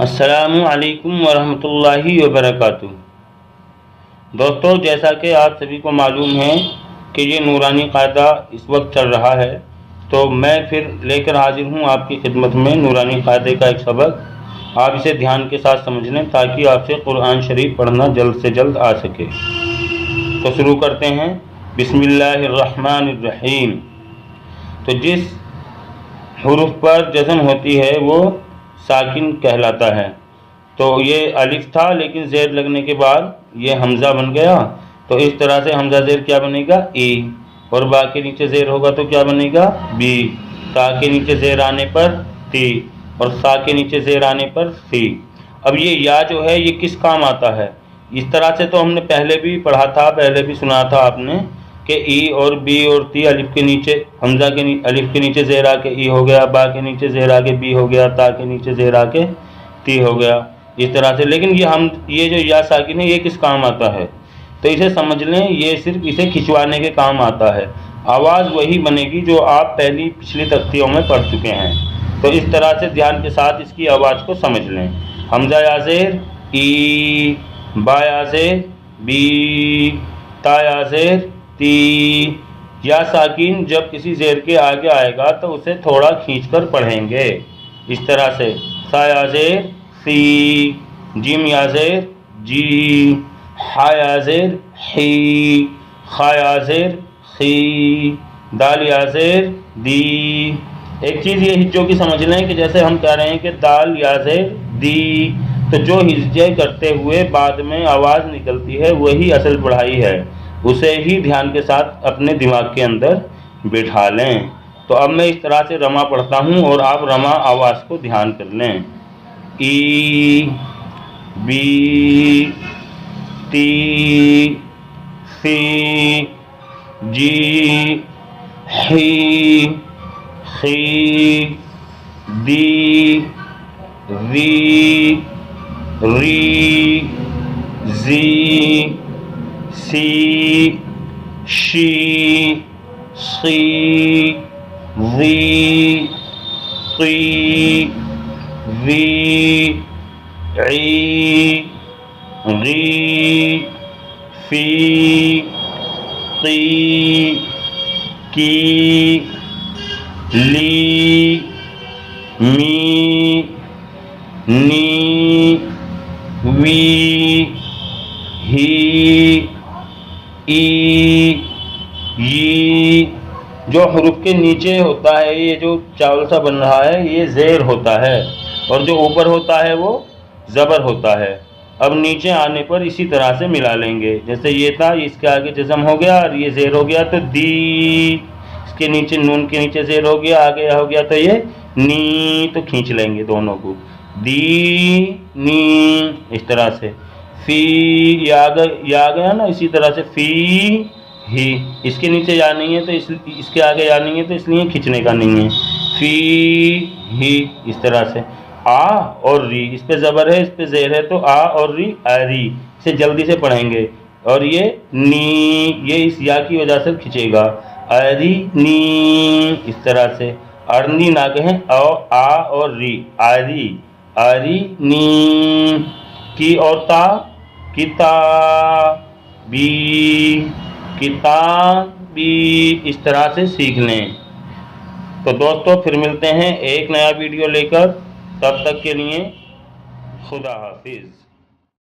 السلام علیکم ورحمۃ اللہ وبرکاتہ۔ دوستو، جیسا کہ آپ سبھی کو معلوم ہے کہ یہ نورانی قاعدہ اس وقت چل رہا ہے، تو میں پھر لے کر حاضر ہوں آپ کی خدمت میں نورانی قاعدے کا ایک سبق۔ آپ اسے دھیان کے ساتھ سمجھ لیں تاکہ آپ سے قرآن شریف پڑھنا جلد سے جلد آ سکے۔ تو شروع کرتے ہیں۔ بسم اللہ الرحمن الرحیم۔ تو جس حروف پر جزم ہوتی ہے وہ ساکن کہلاتا ہے۔ تو یہ الف تھا لیکن زیر لگنے کے بعد یہ حمزہ بن گیا، تو اس طرح سے حمزہ زیر کیا بنے گا؟ ای۔ اور با کے نیچے زیر ہوگا تو کیا بنے گا؟ بی۔ تا کے نیچے زیر آنے پر تی، اور سا کے نیچے زیر آنے پر سی۔ اب یہ یا جو ہے یہ کس کام آتا ہے؟ اس طرح سے تو ہم نے پہلے بھی پڑھا تھا، پہلے بھی سنا تھا آپ نے کہ ای اور بی اور تی الف کے نیچے حمزہ کے الف کے نیچے زیر آ کے ای ہو گیا، با کے نیچے زیر آ کے بی ہو گیا، تا کے نیچے زیر آ کے تی ہو گیا، اس طرح سے۔ لیکن یہ جو یا ساکن ہے یہ کس کام آتا ہے؟ تو اسے سمجھ لیں، یہ صرف اسے کھنچوانے کے کام آتا ہے۔ آواز وہی بنے گی جو آپ پچھلی تختیوں میں پڑھ چکے ہیں۔ تو اس طرح سے دھیان کے ساتھ اس کی آواز کو سمجھ لیں۔ حمزہ یا زیر ای، با یا زیر بی، تا یا زیر تی۔ یا ساکن جب کسی زیر کے آگے آئے گا تو اسے تھوڑا کھینچ کر پڑھیں گے، اس طرح سے۔ سا یا زیر سی، جیم یا زیر جی، حا یا زیر حی، خا یا زیر خی، دال یا زیر دی۔ ایک چیز یہ ہجوں کی سمجھ لیں کہ جیسے ہم کہہ رہے ہیں کہ دال یا زیر دی، تو جو ہجے کرتے ہوئے بعد میں آواز نکلتی ہے وہی اصل پڑھائی ہے، اسے ہی دھیان کے ساتھ اپنے دماغ کے اندر بٹھا لیں۔ تو اب میں اس طرح سے رما پڑھتا ہوں اور آپ رما آواز کو دھیان کر لیں۔ ای، بی، تی، سی، جی، حی، خی، دی، ری، ری، زی، سی، شی، سی، ذی، قی، وی، عی، غی، فی، قی، کی، لی، می، نی، وی، ہی، ای، ی۔ جو حروف کے نیچے ہوتا ہے یہ جو چاول سا بن رہا ہے یہ زیر ہوتا ہے، اور جو اوپر ہوتا ہے وہ زبر ہوتا ہے۔ اب نیچے آنے پر اسی طرح سے ملا لیں گے، جیسے یہ تھا اس کے آگے جزم ہو گیا اور یہ زیر ہو گیا تو دی، اس کے نیچے نون کے نیچے زیر ہو گیا، آگے ہو گیا تو یہ نی، تو کھینچ لیں گے دونوں کو، دی نی، اس طرح سے۔ فی، یا گیا نا، اسی طرح سے فی ہی، اس کے نیچے یا نہیں ہے تو اس کے آگے یا نہیں ہے تو اس لیے کھینچنے کا نہیں ہے، فی ہی، اس طرح سے۔ آ اور ری، اس پہ زبر ہے اس پہ زیر ہے تو آ اور ری، آری، اسے جلدی سے پڑھیں گے۔ اور یہ نی، یہ اس یا کی وجہ سے کھنچے گا، آری نی، اس طرح سے۔ ارنی نہ کہیں، آ اور ری، آری، آری نی۔ کی اور تا، کتا بی، کتابی، اس طرح سے سیکھ لیں۔ تو دوستو پھر ملتے ہیں ایک نیا ویڈیو لے کر، تب تک کے لیے خدا حافظ۔